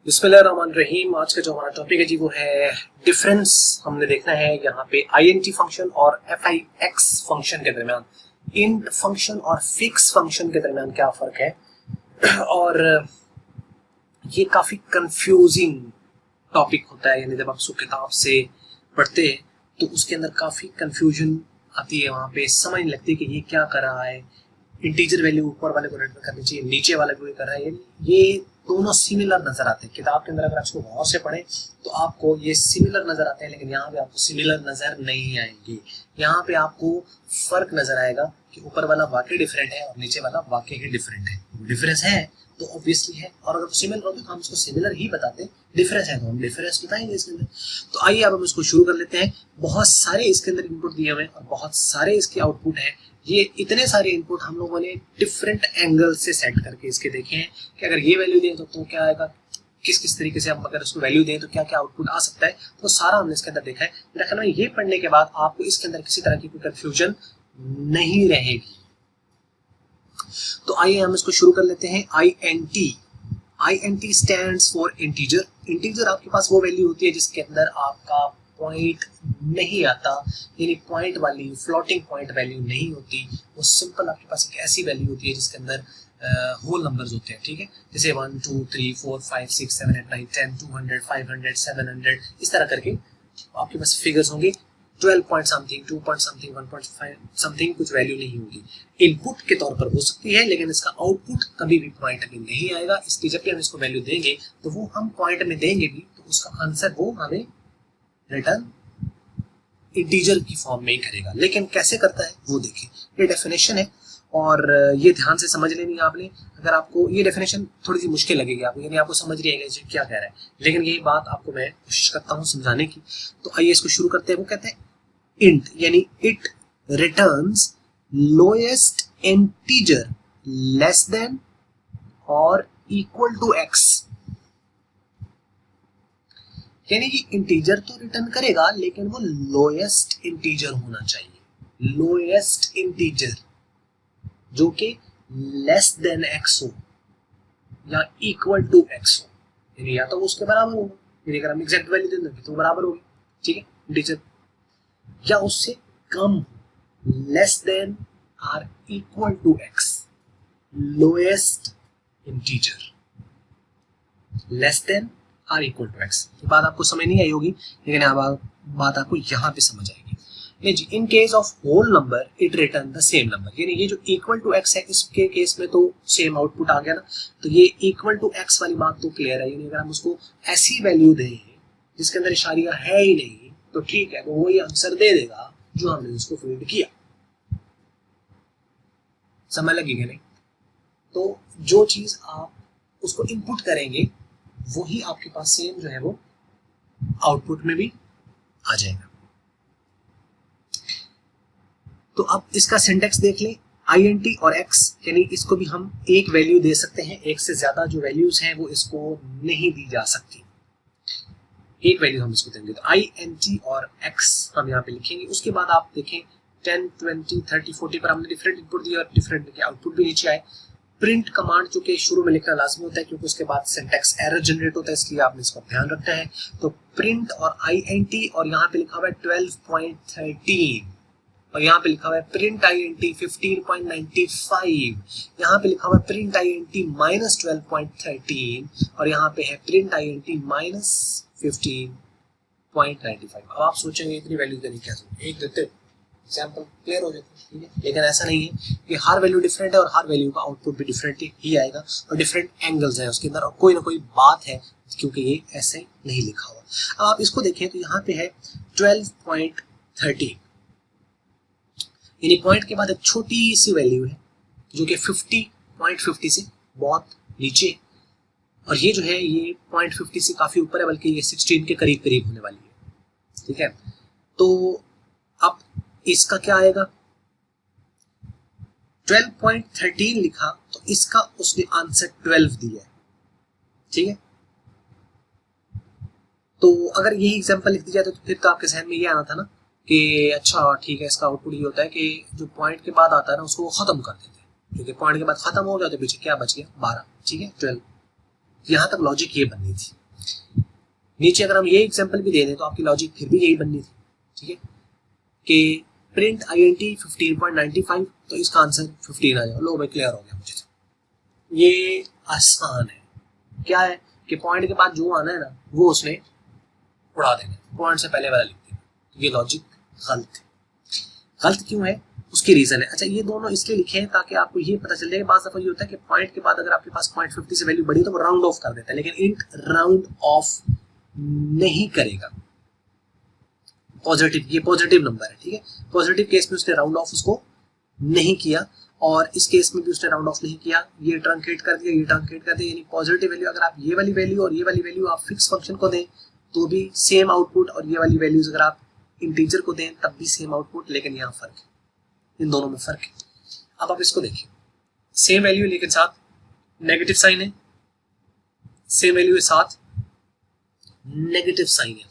बिस्मिल्लाहिर्रहमानिर्रहीम। आज का जो हमारा टॉपिक है जी वो है डिफरेंस। हमने देखना है यहाँ पे आईएनटी फंक्शन और एफआईएक्स फंक्शन के दरमियान, इंट फंक्शन और फिक्स फंक्शन के दरमियान क्या फर्क है। और ये काफी कंफ्यूजिंग टॉपिक होता है, यानी जब आप उसको किताब से पढ़ते हैं तो उसके अंदर काफी कंफ्यूजन आती है। वहां पे समझ नहीं लगती कि ये क्या कर रहा है। इंटीजर वैल्यू ऊपर वाले को रिटर्न करनी चाहिए, नीचे वाले को कर रहा है। ये दोनों सिमिलर नजर आते हैं किताब के अंदर। अगर आप इसको गौर से पढ़ें तो आपको ये सिमिलर नजर आते हैं, लेकिन यहाँ पे आपको सिमिलर नजर नहीं आएंगे। यहाँ पे आपको फर्क नजर आएगा कि ऊपर वाला वाकई डिफरेंट है और नीचे वाला वाकई ही डिफरेंट है। डिफरेंस है तो ऑब्वियसली है, और अगर सिमिलर होते तो हम इसको सिमिलर ही बताते हैं, डिफरेंस है तो हम डिफरेंस बताएंगे इसके अंदर। तो आइए अब हम इसको शुरू कर लेते हैं। बहुत सारे इसके अंदर इनपुट दिए हुए हैं और बहुत सारे इसके आउटपुट हैं। ये इतने सारे इनपुट हम लोगों ने डिफरेंट एंगल से सेट करके इसके देखे हैं कि अगर ये वैल्यू दें तो क्या आएगा, किस किस तरीके से हम अगर उसको वैल्यू दें तो क्या क्या आउटपुट आ सकता है। तो सारा हमने इसके अंदर देखा है। मेरा ख्याल में ये पढ़ने के बाद आपको इसके अंदर किसी तरह की कोई कंफ्यूजन नहीं रहेगी। तो आइए हम इसको शुरू कर लेते हैं। INT stands for integer. Integer आपके पास वो वैल्यू होती है जिसके अंदर आपका पॉइंट नहीं आता, यानी पॉइंट वाली फ्लोटिंग पॉइंट वैल्यू नहीं होती। वो सिंपल आपके पास एक ऐसी वैल्यू होती है जिसके अंदर होल नंबर्स होते हैं, ठीक है। जैसे 1 2 3 4 5 6 7 8 9 10 200 500 700 इस तरह करके आपके पास फिगर्स होंगे। 12 point something, 2 point something, 1.5 something कुछ वैल्यू नहीं होगी। इनपुट के तौर पर हो सकती है, लेकिन इसका आउटपुट कभी भी पॉइंट में नहीं आएगा। इसकी जब भी हम इसको वैल्यू देंगे तो वो हम पॉइंट में देंगे भी तो उसका आंसर वो हमें रिटर्न इंटीजर की फॉर्म में ही करेगा। लेकिन कैसे करता है वो देखिए। ये डेफिनेशन है और ये ध्यान से समझ लेनी है आपने। अगर आपको ये डेफिनेशन थोड़ी सी मुश्किल लगेगी आपको, यानी आपको समझ रही है क्या कह रहा है, लेकिन यही बात आपको मैं कोशिश करता हूँ समझाने की। तो आइए इसको शुरू करते हैं। वो कहते हैं इंट यानी it returns lowest integer less then और इक्वल टू एक्स। यानी कि इंटीजर तो रिटर्न करेगा लेकिन वो लोएस्ट इंटीजर होना चाहिए। लोएस्ट इंटीजर जो कि लेस देन एक्स हो या इक्वल टू एक्स हो, यानी या तो उसके बराबर होगा, यानी अगर हम एग्जैक्ट वैल्यू दे देंगे तो बराबर होगी, ठीक है, इंटीजर, या उससे कम, less than or equal to X. Lowest integer less than or equal to X. ये बात आपको समझ नहीं आई होगी, लेकिन अब बात आपको यहाँ पे समझ आएगी। ये जी in case of whole number it return the same number. यानी ये जो इक्वल टू एक्स है इसके केस में तो सेम आउटपुट आ गया ना। तो ये इक्वल टू एक्स वाली बात तो क्लियर है। यानी अगर हम उसको ऐसी वैल्यू दें जिसके अंदर इशारिया है ही नहीं तो ठीक है, वो वही आंसर दे देगा जो हमने उसको फीड किया। समझ लगेगा नहीं? तो जो चीज आप उसको इनपुट करेंगे वही आपके पास सेम जो है वो आउटपुट में भी आ जाएगा। तो अब इसका सिंटेक्स देख लें। INT और X, यानी इसको भी हम एक वैल्यू दे सकते हैं, एक से ज्यादा जो वैल्यूज हैं वो इसको नहीं दी जा सकती। एक वैल्यू हम इसको देंगे तो INT और X हम यहाँ पे लिखेंगे। उसके बाद आप देखें 10 20 30 40 पर हमने डिफरेंट इनपुट दिया और डिफरेंट आउटपुट भी नीचे आए। प्रिंट कमांड जो कि शुरू में लिखना लाजमी होता है क्योंकि उसके बाद सिंटैक्स एरर जनरेट होता है, इसलिए आपने इसका ध्यान रखना है। तो प्रिंट और INT और यहाँ पे लिखा हुआ है 12.13 और यहाँ पे लिखा हुआ है प्रिंट INT 15.95, यहाँ पे लिखा हुआ है प्रिंट INT माइनस 12.13 और यहाँ पे है प्रिंट INT माइनस 15.95। अब आप सोचेंगे इतनी वैल्यू देनी क्या जरूरत, एक देते एग्जाम्पल क्लियर हो जाता है, ठीक है। लेकिन ऐसा नहीं है कि हर वैल्यू डिफरेंट है और हर वैल्यू का आउटपुट भी डिफरेंट ही आएगा और डिफरेंट एंगल्स हैं उसके अंदर और कोई ना कोई बात है क्योंकि ये ऐसे नहीं लिखा हुआ। अब आप इसको देखें तो यहाँ पे है 12.13, यानी पॉइंट के बाद एक छोटी सी वैल्यू है जो कि 50.50 से बहुत नीचे है और ये जो है ये 0.50 से काफी ऊपर है, बल्कि ये 16 के करीब करीब होने वाली है, ठीक है। तो अब इसका क्या आएगा, 12.13 लिखा तो इसका उसने आंसर 12 दिया है, ठीक है। तो अगर यही एग्जांपल लिख दिया तो फिर तो आपके जहन में ये आना था ना कि अच्छा ठीक है, इसका आउटपुट ये होता है कि जो पॉइंट के बाद आता है ना उसको खत्म कर देते हैं, क्योंकि पॉइंट के बाद खत्म हो गया तो पीछे क्या बच गया 12, ठीक है 12। यहाँ तक लॉजिक ये बननी थी। नीचे अगर हम ये एग्जांपल भी दे दें तो आपकी लॉजिक फिर भी यही बननी थी, ठीक है, कि प्रिंट INT 15.95, तो इसका आंसर 15 आ जाएगा। लो भाई क्लियर हो गया मुझे। ये आसान है, क्या है कि पॉइंट के बाद जो आना है ना वो उसने उड़ा देना, पॉइंट से पहले वाला लिख देना। ये लॉजिक गलत है। गलत क्यों है उसकी रीजन है। अच्छा, ये दोनों इसलिए लिखे हैं ताकि आपको ये पता चल जाए। बात दफा ये होता है कि पॉइंट के बाद अगर आपके पास 0.50 से वैल्यू बढ़ी तो वो राउंड ऑफ कर देता है, लेकिन इंट राउंड ऑफ नहीं करेगा। पॉजिटिव, ये पॉजिटिव नंबर है, ठीक है, पॉजिटिव केस में उसने राउंड ऑफ उसको नहीं किया, और इस केस में भी उसने राउंड ऑफ नहीं किया, ये ट्रंकेट कर दिया, ये ट्रंकेट कर दिया। यानी पॉजिटिव वैल्यू अगर आप ये वाली वैल्यू और ये वाली वैल्यू आप फिक्स फंक्शन को दें तो भी सेम आउटपुट, और ये वाली वैल्यूज अगर आप इंटीजर को दें तब भी सेम आउटपुट, लेकिन यहाँ फर्क है, इन दोनों में फर्क है। अब आप इसको देखिए, सेम वैल्यू लेकिन साथ नेगेटिव साइन है, सेम वैल्यू के साथ नेगेटिव साइन है।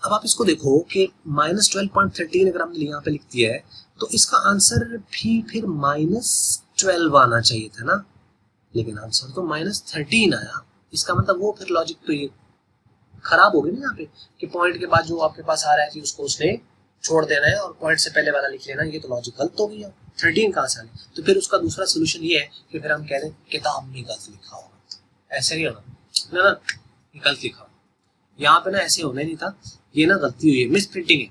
अब आप इसको देखो कि -12.13 अगर हमने यहाँ पे लिख दिया है तो इसका आंसर भी फिर -12 आना चाहिए था ना, लेकिन आंसर तो -13 आया। इसका मतलब वो फिर लॉजिक तो ये खराब हो गई ना यहाँ पे, कि पॉइंट के बाद जो आपके पास आ रहा है उसको उसने छोड़ देना है और पॉइंट से पहले वाला लिख लेना, ये तो लॉजिक गलत हो गया। 13 कहाँ से आ गया? तो फिर उसका दूसरा सोल्यूशन ये है कि फिर हम कह दें किताब में गलत लिखा होगा, ऐसे नहीं होना ना, गलत लिखा होगा। यहाँ पे ना ऐसे होना ही नहीं था, ये ना गलती हुई है, मिस प्रिंटिंग है,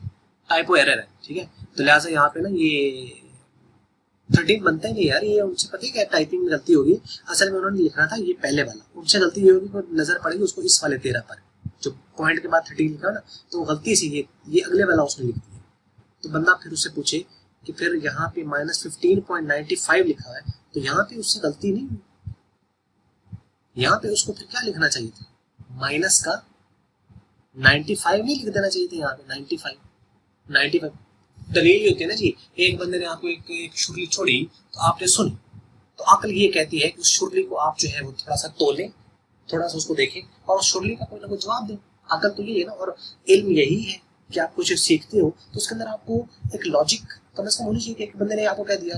टाइपो एरर है, ठीक है। तो लिहाजा यहाँ पे ना ये 13 बनता ही नहीं यार, ये उनसे पता है क्या टाइपिंग में गलती होगी। असल में उन्होंने लिखना था ये पहले वाला, उनसे गलती ये होगी, नजर पड़ेगी उसको इस वाले 13 पर, जो पॉइंट के बाद 13 लिखा ना, तो गलती से ये अगले वाला उसने लिख दिया। तो बंदा फिर उससे पूछे कि फिर यहाँ पे -15.95 लिखा है, तो यहाँ पे उससे गलती नहीं हुई, यहाँ पे उसको फिर क्या लिखना चाहिए था, माइनस का 95 नहीं लिख देना चाहिए था यहाँ पे 95। दलील ये होती है ना जी, एक बंदे ने आपको एक शुरली छोड़ी तो आपने सुनी, तो अकल ये कहती है कि उस शुरली को आप जो है वो थोड़ा सा तोलें, थोड़ा सा उसको देखें और उस शुरली का कोई ना कोई जवाब दें। अकल तो ये है ना, और इल्म यही है कि आप कुछ सीखते हो तो उसके अंदर आपको एक लॉजिक कम से कम होनी चाहिए। कि एक बंदे ने आपको कह दिया,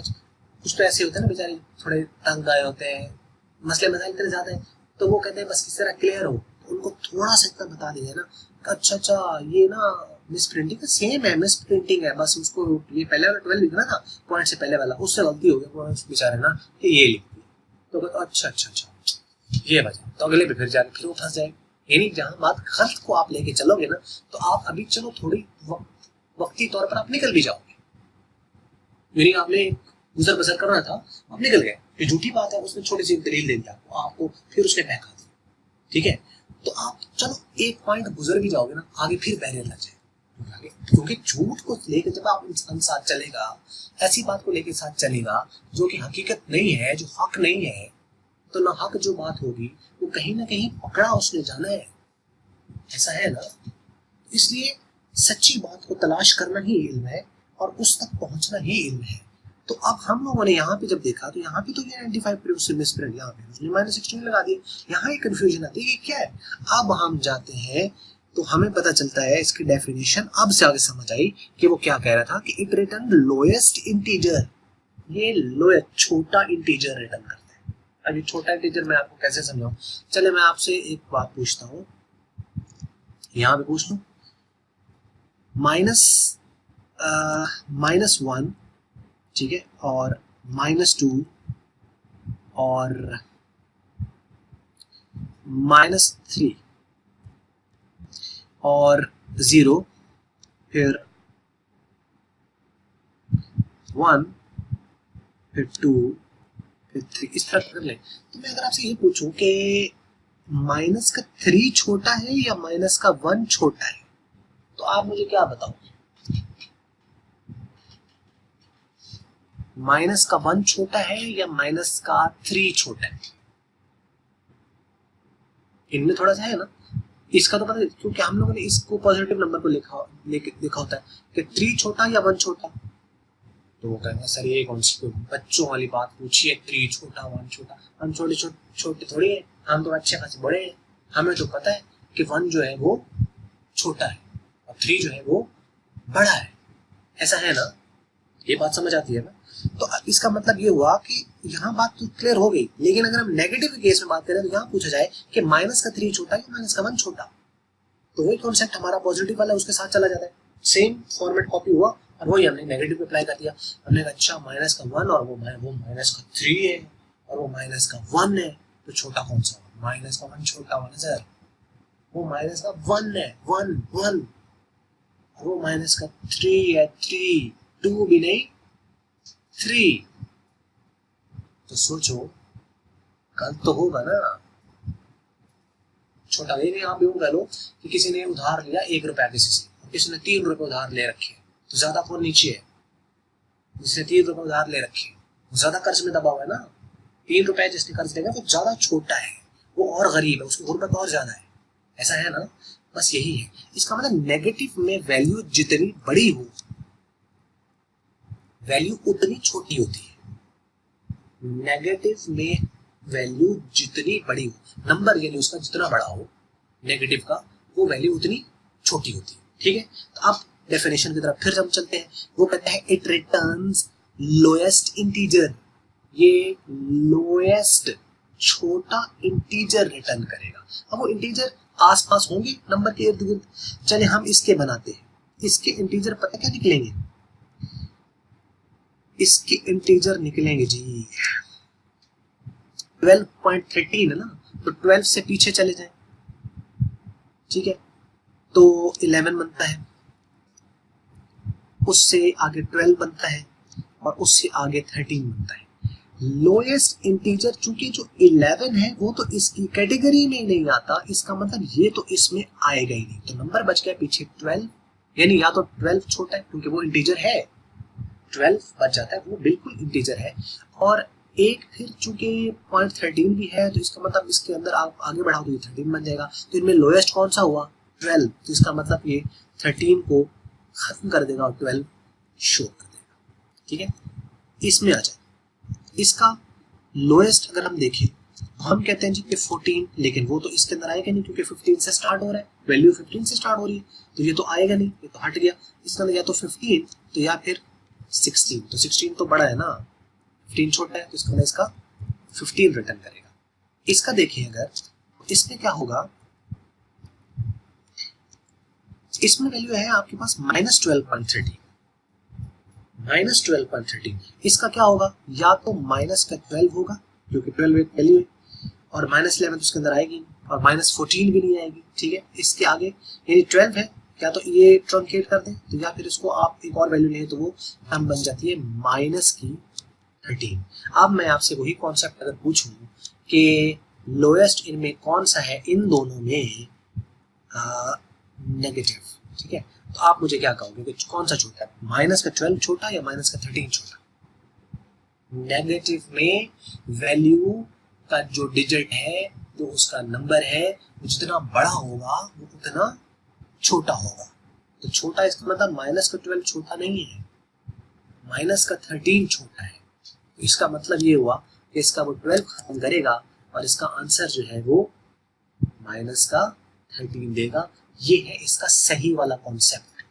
कुछ तो ऐसे होते हैं ना बेचारे थोड़े तंग आए होते हैं, मसले मसाइल इतने ज्यादा है, तो वो कहते हैं बस किस तरह क्लियर हो, तो उनको थोड़ा सा इतना बता दीजिए ना, अच्छा ये ना मिस प्रिंटिंग सेम है, मिस प्रिंटिंग है, बस उसको ये पहले वाला 12 लिखना था, पॉइंट से पहले वाला, उससे गलती हो गई, बेचारे ना ये लिख दिया। तो अच्छा ये वजह, तो अगले पे फिर जाके फिर वो फंस जाएगा। यानी जहां बात गलत को आप लेके चलोगे ना, तो आप अभी चलो थोड़ी वक्ती तौर पर आप निकल भी जाओगे। यानी आपने गुजर बसर करना था, आप निकल गए, ये झूठी बात है, उसने छोटी सी दलील दे दी आपको, फिर उसने बहका दिया, ठीक है। तो आप चलो एक पॉइंट गुजर भी जाओगे ना, आगे फिर बैरियर लग जाए, क्योंकि झूठ को लेकर जब आप इंसान साथ चलेगा, ऐसी बात को लेकर साथ चलेगा जो कि हकीकत नहीं है, जो हक नहीं है, तो ना हक जो बात होगी वो कहीं ना कहीं पकड़ा उसने जाना है, ऐसा है ना। इसलिए सच्ची बात को तलाश करना ही इल्म है और उस तक पहुंचना ही इल्म है। तो अब हम लोगों ने यहाँ पे जब देखा तो यहाँ पे तो ये 95 मिस प्रिंट, यहाँ पे उसने -16 लगा दिया, यहाँ एक कंफ्यूजन आती है कि क्या है। अब हम जाते हैं तो हमें पता चलता है इसकी डेफिनेशन अब से आगे समझ आई कि वो क्या कह रहा था कि इट रिटर्न लोएस्ट इंटीजर, ये लोएस्ट छोटा इंटीजर रिटर्न करता है। अब ये छोटा इंटीजर मैं आपको कैसे समझाऊं, चले मैं आपसे एक बात पूछता हूँ, यहाँ पे पूछ लूं, -1, ठीक है, और -2 और -3 और 0, फिर 1, फिर 2, फिर 3, इस तरह कर ले। तो मैं अगर आपसे ये पूछूं कि माइनस का 3 छोटा है या माइनस का 1 छोटा है, तो आप मुझे क्या बताओगे? माइनस का 1 छोटा है या माइनस का 3 छोटा है? इनमें थोड़ा सा है ना, इसका तो पता है क्योंकि हम लोगों ने इसको पॉजिटिव नंबर को लिखा होता है कि 3 छोटा या 1 छोटा। तो वो कहेंगे सर ये कौन सी बच्चों वाली बात पूछी है, 3 छोटा 1 छोटा, हम छोटे थोड़ी है, हम तो अच्छे खासे बड़े हैं, हमें तो पता है कि 1 जो है वो छोटा है और 3 जो है वो बड़ा है, ऐसा है ना, ये बात समझ आती है ना। तो इसका मतलब ये हुआ कि यहाँ बात तो क्लियर हो गई, लेकिन अगर हम नेगेटिव के केस में बात करें तो यहाँ पूछा जाए कि माइनस का 3 छोटा या माइनस का 1 छोटा, तो वही कॉन्सेप्ट हमारा पॉजिटिव वाला उसके साथ चला जाता है, सेम फॉर्मेट कॉपी हुआ और वही हमने नेगेटिव पे अप्लाई कर दिया। हमने कहा अच्छा माइनस का 1 और वो माइनस का 3 है और वो माइनस का 1 है, तो छोटा कौन सा? माइनस का 1 छोटा होना सर, वो माइनस का 1 है, 1 1, और वो माइनस का 3 है, 3 2 भी नहीं 3, तो सोचो कल तो होगा ना। छोटा ये नहीं, आप यूं कह लो कि किसी ने उधार लिया 1 रुपया किसी से, किसी ने 3 रुपए उधार ले रखे, तो ज्यादा कौन नीचे है? जिसने 3 रुपए उधार ले रखे ज्यादा कर्ज में दबा हुआ है ना। 3 रुपए जिसने कर्ज लेगा वो ज्यादा छोटा है, वो और गरीब है, उसकी गुर्बत और ज्यादा है, ऐसा है ना। बस यही है इसका मतलब, नेगेटिव में वैल्यू जितनी बड़ी हो वैल्यू उतनी छोटी होती है। नेगेटिव में वैल्यू जितनी बड़ी हो, नंबर यानी उसका जितना बड़ा हो नेगेटिव का, वो वैल्यू उतनी छोटी होती है। ठीक है, तो अब डेफिनेशन की तरफ फिर हम चलते हैं। वो कहता है इट रिटर्न्स लोएस्ट इंटीजर, ये लोएस्ट छोटा इंटीजर रिटर्न करेगा। अब वो इंटीजर आसपास होंगे नंबर के इर्द गिर्द, चले हम इसके बनाते हैं। इसके इंटीजर पता क्या निकलेंगे? इसके इंटीजर निकलेंगे जी 12.13 है ना, तो 12 से पीछे चले जाएं, ठीक है, तो 11 बनता है, उससे आगे 12 बनता है और उससे आगे 13 बनता है। लोएस्ट इंटीजर चूंकि जो 11 है वो तो इसकी कैटेगरी में ही नहीं आता, इसका मतलब ये तो इसमें आएगा ही नहीं, तो नंबर बच गया पीछे 12, यानी या तो 12 छोटा है क्योंकि वो इंटीजर है, 12 बच जाता है, वो बिल्कुल इंटीजर है, और एक फिर चूंकि 0.13 भी है तो इसका मतलब इसके अंदर आप आगे बढ़ाओ तो ये 13 बन जाएगा। तो इनमें लोएस्ट कौन सा हुआ? 12, तो इसका मतलब ये 13 को खत्म कर देगा और 12 शो कर देगा। ठीक है, इसमें आ जाए इसका लोएस्ट अगर हम देखें हम कहते हैं जी कि 14, लेकिन वो तो इसके अंदर आएगा नहीं क्योंकि 15 से स्टार्ट हो रहा है, वैल्यू 15 से स्टार्ट हो रही है, तो ये तो आएगा नहीं, ये तो हट गया। इसका अंदर या तो 15 तो या फिर 16, तो 16 तो बड़ा है ना, 15 छोटा है, तो इसका इसका 15 रिटर्न करेगा। इसका देखिए अगर इसमें क्या होगा, इसमें वैल्यू है आपके पास -12.13, -12.13, इसका क्या होगा? या तो माइनस का 12 होगा क्योंकि 12 एक वैल्यू है, और -11 तो उसके अंदर आएगी और -14 भी नहीं आएगी। ठीक है, इसके आगे यानी 12 है, क्या तो ये ट्रंकेट कर दें तो या फिर इसको आप एक और वैल्यू लें तो वो टर्म बन जाती है -13। अब मैं आपसे वही कॉन्सेप्ट अगर पूछूं कि लोएस्ट इनमें कौन सा है इन दोनों में नेगेटिव, ठीक है, तो आप मुझे क्या कहोगे कि कौन सा छोटा है, -12 छोटा या -13 छोटा? नेगेटिव में वैल्यू का जो डिजिट है, जो उसका नंबर है, जितना बड़ा होगा वो उतना छोटा होगा। तो छोटा इसका मतलब -12 छोटा नहीं है, -13 छोटा है। तो इसका मतलब ये हुआ कि इसका वो 12 खत्म करेगा और इसका आंसर जो है वो -13 देगा। ये है इसका सही वाला कॉन्सेप्ट।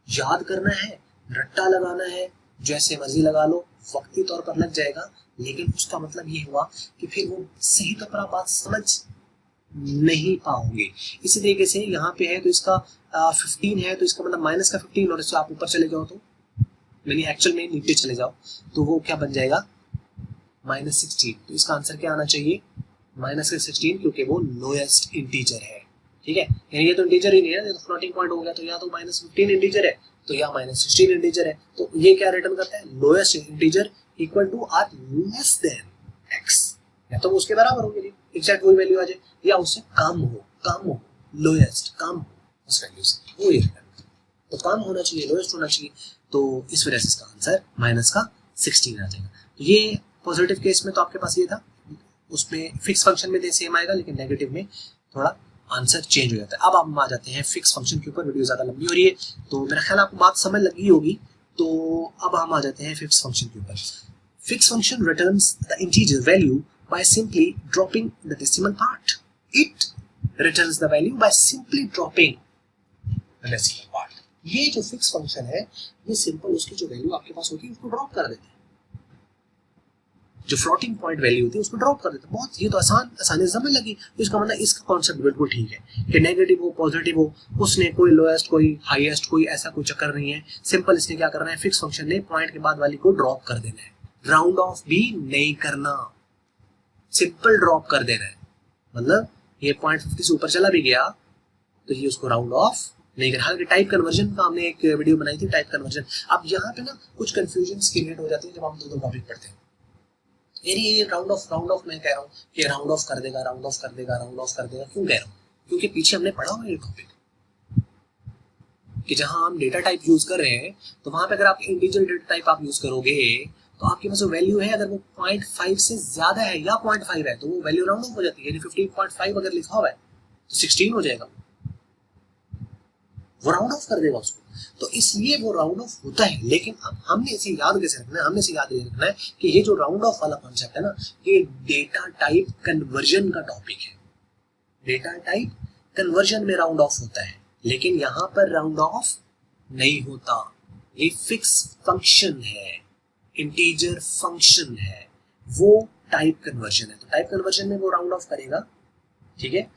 याद करना है, रट्टा लगाना है, जैसे मर्जी लगा लो, वक्ती तौर पर लग जाएगा, लेकिन उसका मतलब ये हुआ कि फिर वो सही तौर पर आप बात समझ नहीं पाओगे। इसी तरीके से यहाँ पे है तो इसका 15 है, तो इसका मतलब -15, और इससे आप ऊपर चले जाओ तो यानी एक्चुअल में नीचे चले जाओ तो वो क्या बन जाएगा -16। तो इसका आंसर क्या आना चाहिए? -16, क्योंकि वो लोएस्ट इंटीजर है। ठीक है, यानी ये तो इंटीजर ही नहीं है, ये तो फ्लोटिंग पॉइंट हो गया, तो या तो -15 इंटीजर है तो या -16 इंटीजर है। तो ये क्या रिटर्न करता है? Lowest integer equal to or less than x, या तो उसके बराबर हो, यानी एग्जैक्ट वही वैल्यू आ जाए, या उससे कम हो, लोएस्ट कम हो उस वैल्यू से, वो ये रिटर्न। तो कम होना चाहिए, लोएस्ट होना चाहिए, तो इस वजह से इसका आंसर -16 आ जाएगा। तो ये पॉजिटिव केस में तो आपके पास ये था, उसमें फिक्स फंक्शन में सेम आएगा, लेकिन नेगेटिव में थोड़ा आंसर चेंज हो जाता है। अब हम आ जाते हैं फिक्स फंक्शन के ऊपर। वीडियो ज्यादा लंबी हो रही है तो मेरा ख्याल आपको बात समझ लगी होगी, तो अब हम आ जाते हैं फिक्स फंक्शन के ऊपर। Fix function returns the integer value by simply dropping the decimal part. It returns the value by simply dropping the decimal part. ये जो फिक्स फंक्शन है, ये सिंपल उसकी जो वैल्यू आपके पास होती है उसको ड्रॉप कर देते हैं। जो फ्लोटिंग पॉइंट वैल्यू होती है उसको ड्रॉप कर देते हैं। बहुत ये तो आसानी से समझ लगी। तो इसका मतलब इसका कॉन्सेप्ट बिल्कुल ठीक है कि नेगेटिव हो पॉजिटिव हो, उसने कोई लोएस्ट कोई हाईएस्ट कोई ऐसा कोई चक्कर नहीं है। सिंपल इसने क्या करना है, फिक्स फंक्शन ने पॉइंट के बाद वाली को ड्रॉप कर देना है, राउंड ऑफ भी नहीं करना, सिंपल ड्रॉप कर देना है। मतलब ये 0.50 से ऊपर चला भी गया तो ये उसको राउंड ऑफ नहीं कर। हालांकि टाइप कन्वर्जन का हमने एक वीडियो बनाई थी, टाइप कन्वर्जन। अब यहाँ पे ना कुछ कंफ्यूजन क्रिएट हो जाती है जब हम दो टॉपिक पढ़ते हैं। ये राउंड ऑफ मैं कह रहा हूँ कि राउंड ऑफ कर देगा, राउंड ऑफ कर देगा, राउंड ऑफ कर देगा। क्यों कह रहा हूँ? क्योंकि पीछे हमने पढ़ा हुआ ये टॉपिक कि जहां हम डेटा टाइप यूज कर रहे हैं तो वहां पे अगर आप इंटीजर डेटा टाइप आप यूज करोगे तो आपके पास जो वैल्यू है अगर वो 0.5 से ज्यादा है या 0.5 है तो वो वैल्यू राउंड ऑफ हो जाती है। यानी 15.5 अगर लिखा हुआ है तो 16 हो जाएगा, वो राउंड ऑफ कर देगा उसको। तो इसलिए वो राउंड ऑफ होता है। लेकिन अब हमने इसे याद कैसे रखना है, हमने इसे याद रखना है कि ये जो राउंड ऑफ वाला कॉन्सेप्ट है ना, ये डेटा टाइप कन्वर्जन का टॉपिक है। डेटा टाइप कन्वर्जन में राउंड ऑफ होता है, लेकिन यहां पर राउंड ऑफ नहीं होता। ये फिक्स फंक्शन है, इंटीजर फंक्शन है, वो टाइप कन्वर्जन है। तो टाइप कन्वर्जन में वो राउंड ऑफ करेगा, ठीक है,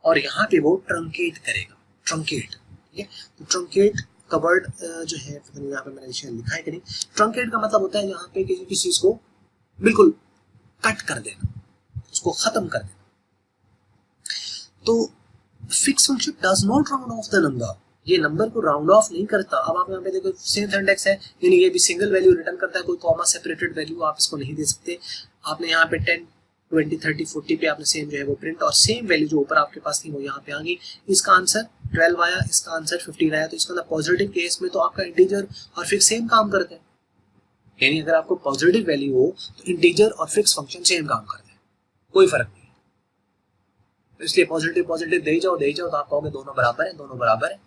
और यहाँ पे वो ट्रंकेट करेगा, ट्रंकेट, ठीक है। तो ट्रंकेट का वर्ड जो है यहाँ पे मैंने लिखा है कि नहीं, ट्रंकेट का मतलब होता है यहाँ पे किसी चीज को बिल्कुल कट कर देना, उसको खत्म कर देना। तो fix function does not round of the number, ये नंबर को राउंड ऑफ नहीं करता। अब आप यहाँ पे देखो सेम सिंटैक्स है, यानी ये भी सिंगल वैल्यू रिटर्न करता है, कोई कॉमा सेपरेटेड वैल्यू आप इसको नहीं दे सकते। आपने यहाँ पे 10 20 30 40 पे आपने सेम जो है वो प्रिंट, और सेम वैल्यू जो ऊपर आपके पास थी वो यहाँ पे आ गई। इसका आंसर 12 आया, इसका आंसर 15 आया। तो इसका मतलब पॉजिटिव केस में तो आपका इंटीजर और फिक्स सेम काम करते हैं। यानी अगर आपको पॉजिटिव वैल्यू हो तो इंटीजर और फिक्स फंक्शन सेम काम करते हैं, कोई फर्क नहीं। इसलिए पॉजिटिव पॉजिटिव दे जाओ तो आप कहोगे दोनों बराबर है, दोनों बराबर है।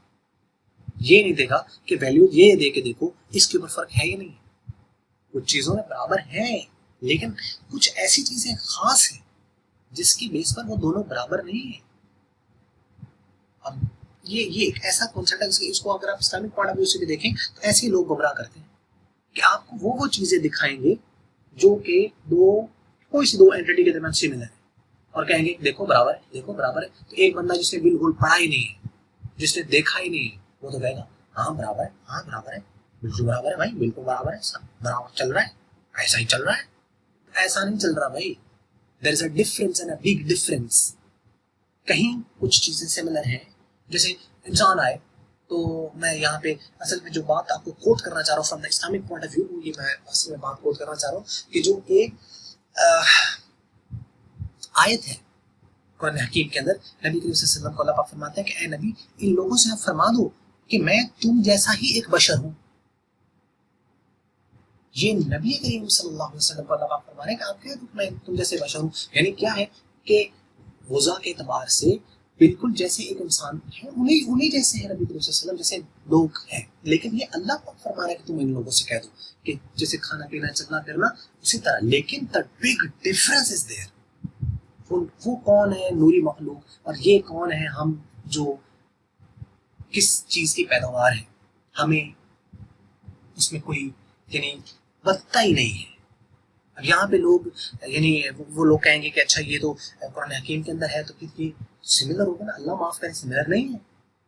ये नहीं देखा कि वैल्यू ये दे के देखो इसके ऊपर फर्क है या नहीं। कुछ चीजों में बराबर है, लेकिन कुछ ऐसी चीजें खास है जिसकी बेस पर वो दोनों बराबर नहीं है। अब ये एक ऐसा कॉन्सेप्ट है, इसको अगर आप इस्लामिक पॉइंट ऑफ व्यू से भी देखें तो ऐसे ही लोग गुमराह करते हैं कि आपको वो चीजें दिखाएंगे जो कि कोई सी दो एंटिटी के दरमियान सिमिलर है, और कहेंगे देखो बराबर है, देखो बराबर है। तो एक बंदा जिसने बिल्कुल पढ़ा ही नहीं है, जिसने देखा ही नहीं है, वो तो कहेगा हाँ बराबर है, हाँ बराबर है, बिल्कुल बराबर है भाई, बिल्कुल बराबर है, सब बराबर चल रहा है, ऐसा ही चल रहा है। ऐसा नहीं चल रहा भाई, there is a difference and a big difference. कहीं कुछ चीजें सिमिलर हैं, जैसे इंसान आए तो मैं यहाँ पे असल में जो बात आपको कोट करना चाह रहा हूँ from the Islamic point of view, ये मैं असल में बात कोट करना चाह रहा हूँ कि जो एक आयत है कुरान हकीम के अंदर, नबी करीम सल्लल्लाहु अलैहि वसल्लम को अल्लाह पाक फरमाते हैं कि ए नबी, इन लोगों से आप फरमा दो कि मैं तुम जैसा ही एक बशर हूँ। ये नबी करीम सल्लल्लाहु अलैहि वसल्लम को अल्लाह पाक फरमा रहे हैं कि आप क्या, मैं तुम जैसे बशर हूँ। यानी क्या है कि वज़ा के एतबार से बिल्कुल जैसे एक इंसान है, उन्हीं जैसे है नबी करीम सल्लल्लाहु अलैहि वसल्लम जैसे लोग हैं। लेकिन ये अल्लाह पाक फरमा रहा है कि तुम इन लोगों से कह दो कि जैसे खाना पीना चलना फिरना उसी तरह। लेकिन the big difference is there. वो कौन है नूरी मखलूक, और ये कौन है हम जो किस चीज की पैदावार है, हमें उसमें कोई यानी बनता ही नहीं है। अब यहाँ पे लोग यानी वो लोग कहेंगे कि अच्छा ये तो कुरान हकीम के अंदर है तो फिर ये सिमिलर होगा ना, अल्लाह माफ करे सिमिलर नहीं है।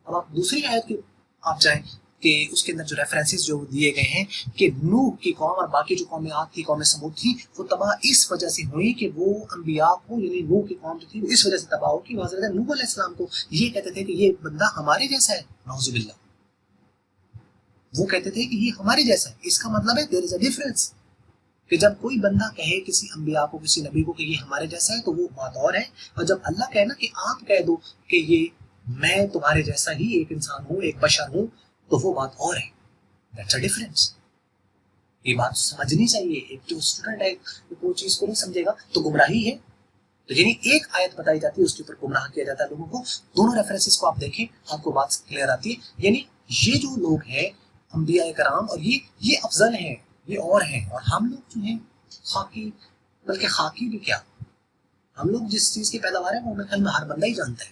अब आप दूसरी आयत की आप जाएं कि उसके अंदर जो रेफरेंसेस जो दिए गए हैं कि नूह की कौम और बाकी जो कौमें आद थी, कौमें समूद थी, वो तबाह इस वजह से हुई कि वो अंबिया को यानी नूह की कौम जो थी वो इस वजह से तबाह हो कि हज़रत नूह अलैहिस्सलाम को ये कहते थे कि ये बंदा हमारे जैसा है, नाउज़ुबिल्लाह। वो कहते थे कि ये हमारे जैसा है। इसका मतलब है देयर इज अ डिफरेंस कि जब कोई बंदा कहे किसी अंबिया को, किसी नबी को कि ये हमारे जैसा है तो वो बात और है, और जब अल्लाह कहे ना कि आप कह दो कि ये मैं तुम्हारे जैसा ही एक इंसान हूँ, एक बशर हूँ, तो वो बात और है। That's a difference. ये बात समझनी चाहिए। एक जो स्टूडेंट है वो चीज को नहीं समझेगा तो गुमराही है। तो यानी एक आयत बताई जाती है उसके ऊपर गुमराह किया जाता है लोगों को। दोनों रेफरेंसेस को आप देखें आपको बात क्लियर आती है। यानी ये जो लोग हैं अंबिया कराम, और ये अफजल हैं, ये और हैं, और हम लोग जो हैं खाकी, बल्कि खाकी भी क्या, हम लोग जिस चीज की पैदावार है वो मेरे ख्याल में हर बंदा ही जानता है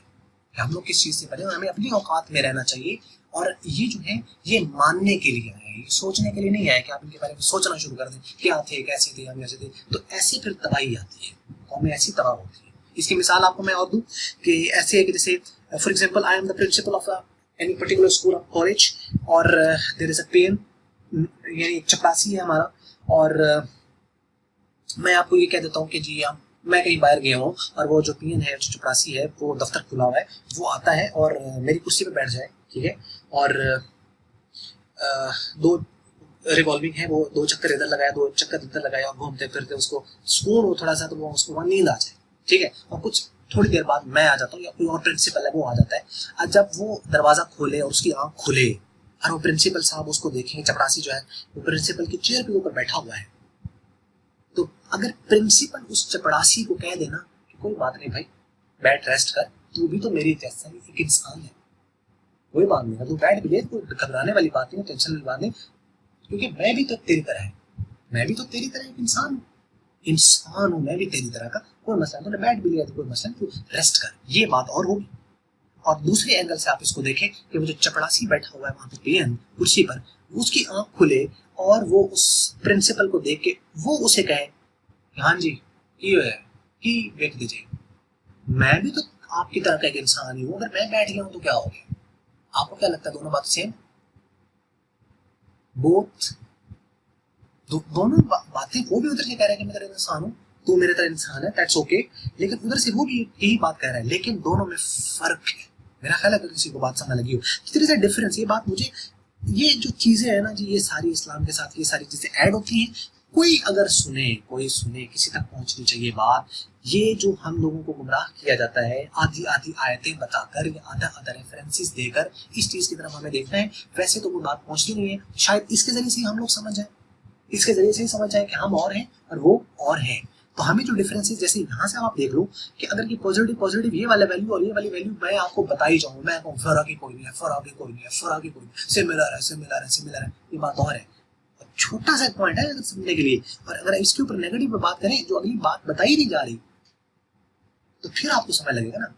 कि हम लोग किस चीज से पहले, हमें अपनी औकात में रहना चाहिए। और ये जो है ये मानने के लिए आए हैं, ये सोचने के लिए नहीं आए कि आप इनके बारे में सोचना शुरू कर दें, क्या थे, कैसे थे, हम ऐसे थे, तो ऐसे फिर तबाही आती है, कौमें ऐसी तबाह होती है। इसकी मिसाल आपको मैं और दूं कि ऐसे है कि जैसे for example I am the principle of any particular school और कॉलेज, और देयर इज अ पेन, यानी चपरासी है हमारा, और मैं आपको ये कह देता हूँ कि जी मैं कहीं बाहर गया हूँ और वो जो पीएन है, जो चपरासी है, वो दफ्तर खुला हुआ है, वो आता है और मेरी कुर्सी पे बैठ जाए, ठीक है, और दो रिवॉल्विंग है, वो 2 चक्कर इधर लगाया, 2 चक्कर इधर लगाया, और घूमते फिरते उसको सुकून हो थोड़ा सा, तो वो उसको वहाँ नींद आ जाए, ठीक है, और कुछ थोड़ी देर बाद मैं आ जाता हूँ या कोई और प्रिंसिपल है वो आ जाता है। और जब वो दरवाजा खोले और उसकी आँख खुले और वो प्रिंसिपल साहब उसको देखें, चपरासी जो है वो प्रिंसिपल की चेयर के ऊपर बैठा हुआ है, तो अगर प्रिंसिपल उस चपरासी को कह देना कि कोई बात नहीं भाई, बैठ रेस्ट कर, तू भी तो मेरी जैसा ही एक इंसान है, कोई बात नहीं, तू बैठ भी ले, कोई घबराने वाली बात नहीं, टेंशन वाली बात नहीं, क्योंकि मैं भी तो तेरी तरह है, मैं भी तो तेरी तरह एक इंसान हूँ, मैं भी तेरी तरह का, कोई मसला नहीं, बैठ भी लिया तो कोई मसला नहीं, तू रेस्ट कर, ये बात और होगी। और दूसरे एंगल से आप इसको देखें कि वो जो चपरासी बैठा हुआ है वहां पे पेन कुर्सी पर, उसकी आंख खुले और वो उस प्रिंसिपल को देख के वो उसे कहे, हाँ जी ये है कि देख दीजिए, मैं भी तो आपकी तरह का एक इंसान ही हूँ, अगर मैं बैठ गया हूं तो क्या हो गया? आपको क्या लगता है दोनों बात सेम? बोथ दोनों बातें, वो भी उधर से कह रहा है कि मैं तेरा इंसान हूँ, तू मेरे तरह इंसान है, दैट्स ओके, लेकिन उधर से वो भी यही बात कह रहा है, लेकिन दोनों में फर्क है। मेरा ख्याल है अगर किसी को बात समझ लगी हो, तो से डिफरेंस, ये बात मुझे, ये जो चीजें है ना जी, ये सारी इस्लाम के साथ ये सारी चीजें ऐड होती हैं। कोई अगर सुने, कोई सुने, किसी तक पहुंचनी चाहिए बात। ये जो हम लोगों को गुमराह किया जाता है आधी आधी आयतें बताकर या आधा आधा रेफरेंसेस देकर, इस चीज की तरफ हमें देखना है, वैसे तो वो बात पहुंचती नहीं है। शायद इसके जरिए से हम लोग समझ जाए, इसके जरिए से ही समझ जाए कि हम और हैं और वो और हैं। तो हमें जो डिफरेंसेस, जैसे यहाँ से आप देख लो कि अगर ये पॉजिटिव ये वाला वैल्यू और ये वाली वैल्यू मैं आपको बता ही जाऊँ, मैं कहूँ फर्क ही कोई नहीं है, फर्क ही कोई नहीं है, फर्क ही कोई नहीं, सिमिलर है, ये बात और है। छोटा सा पॉइंट है अगर समझने के लिए, और अगर इसके ऊपर नेगेटिव पे बात करें, जो अगली बात बताई नहीं जा रही, तो फिर आपको समय लगेगा ना।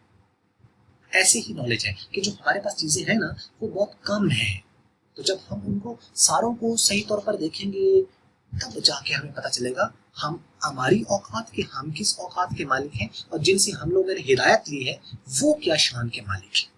ऐसे ही नॉलेज है कि जो हमारे पास चीजें हैं ना वो बहुत कम है, तो जब हम उनको सारों को सही तौर पर देखेंगे तब जाके हमें पता चलेगा हम हमारी औकात के, हम किस औकात के मालिक हैं, और जिनसे हम लोगों ने हिदायत ली है वो क्या शान के मालिक हैं।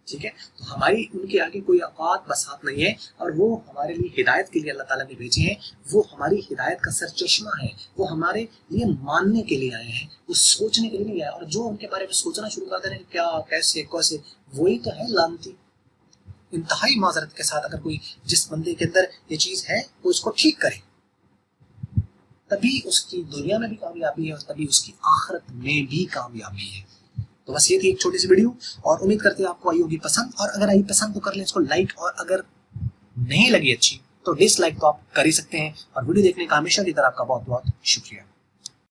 ठीक है, तो हमारी उनके आगे कोई औकात बसात नहीं है, और वो हमारे लिए हिदायत के लिए अल्लाह ताला ने भेजे हैं, वो हमारी हिदायत का सरचश्मा है, वो हमारे लिए मानने के लिए आए हैं, वो सोचने के लिए नहीं आए। और जो उनके बारे में सोचना शुरू कर दे रहे हैं क्या, कैसे, कैसे, वही तो है लानती। इंतहाई माजरत के साथ अगर कोई, जिस बंदे के अंदर ये चीज है वो इसको ठीक करे, तभी उसकी दुनिया में भी कामयाबी है और तभी उसकी आखिरत में भी कामयाबी है। तो बस ये थी एक छोटी सी वीडियो, और उम्मीद करते हैं आपको आई होगी पसंद, और अगर आई पसंद तो कर लें इसको लाइक, और अगर नहीं लगी अच्छी तो डिसलाइक तो आप कर ही सकते हैं। और वीडियो देखने का हमेशा की तरह आपका बहुत बहुत शुक्रिया।